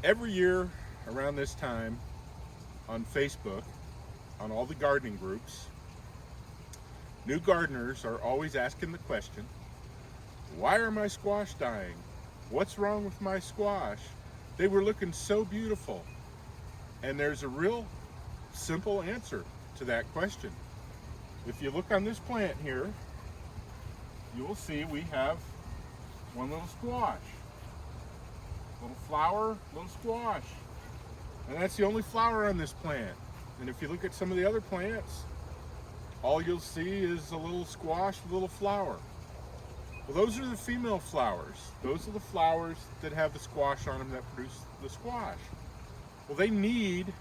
Every year around this time on Facebook, on all the gardening groups, new gardeners are always asking the question, why are my squash dying? What's wrong with my squash? They were looking so beautiful. And there's a real simple answer to that question. If you look on this plant here, you will see we have one little squash. Little flower, little squash. And that's the only flower on this plant. And if you look at some of the other plants, all you'll see is a little squash with a little flower. Well, those are the female flowers. Those are the flowers that have the squash on them that produce the squash. Well, they need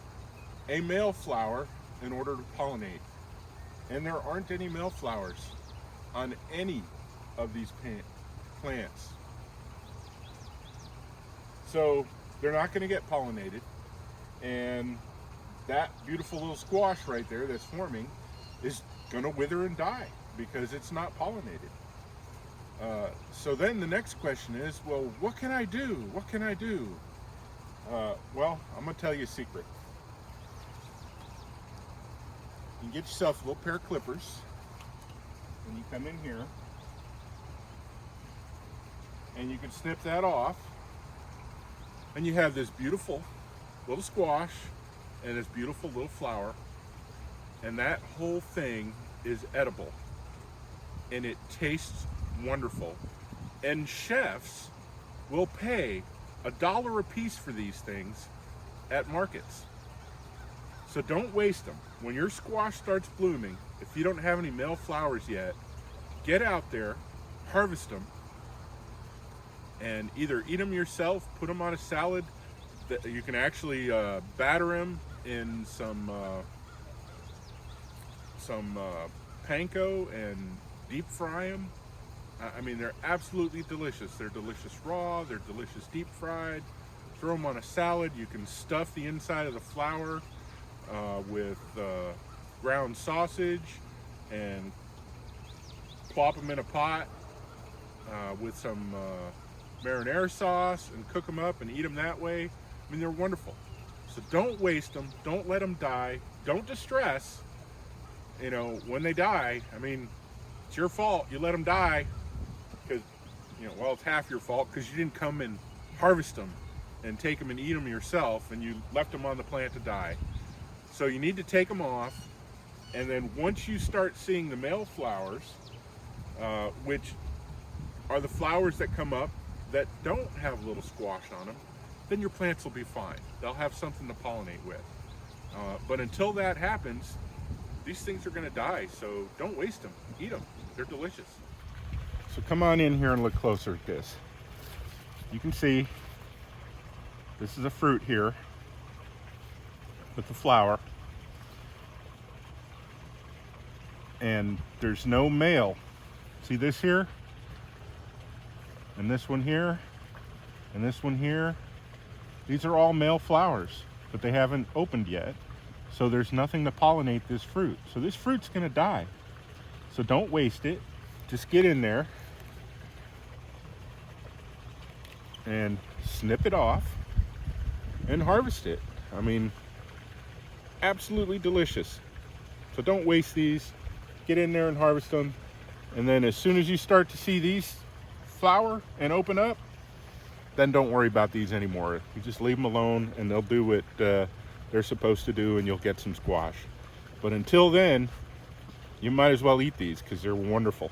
a male flower in order to pollinate. And there aren't any male flowers on any of these plants. So they're not going to get pollinated. And that beautiful little squash right there that's forming is going to wither and die because it's not pollinated. So then the next question is, well, what can I do? What can I do? Well, I'm going to tell you a secret. You can get yourself a little pair of clippers, and you come in here, and you can snip that off, and you have this beautiful little squash and this beautiful little flower, and that whole thing is edible, and it tastes wonderful. And chefs will pay $1 a piece for these things at markets. So don't waste them. When your squash starts blooming, if you don't have any male flowers yet, get out there, harvest them, and either eat them yourself, put them on a salad. You can actually batter them in some panko and deep fry them. I mean, they're absolutely delicious. They're delicious raw, they're delicious deep fried. Throw them on a salad. You can stuff the inside of the flour with ground sausage and plop them in a pot with some marinara sauce and cook them up and eat them that way. I mean, they're wonderful. So don't waste them. Don't let them die. Don't distress. You know, when they die, I mean, it's your fault. You let them die because, you know, well, it's half your fault because you didn't come and harvest them and take them and eat them yourself, and you left them on the plant to die. So you need to take them off, and then once you start seeing the male flowers, which are the flowers that come up that don't have little squash on them, then your plants will be fine. They'll have something to pollinate with. But until that happens, these things are going to die, so don't waste them. Eat them. They're delicious. So come on in here and look closer at this. You can see this is a fruit here with the flower, and there's no male. See this here, and this one here, and this one here. These are all male flowers, but they haven't opened yet, so there's nothing to pollinate this fruit. So this fruit's gonna die. So don't waste it. Just get in there and snip it off and harvest it. I mean, absolutely delicious. So don't waste these. Get in there and harvest them. And then as soon as you start to see these flower and open up, then don't worry about these anymore. You just leave them alone and they'll do what they're supposed to do, and you'll get some squash. But until then, you might as well eat these because they're wonderful.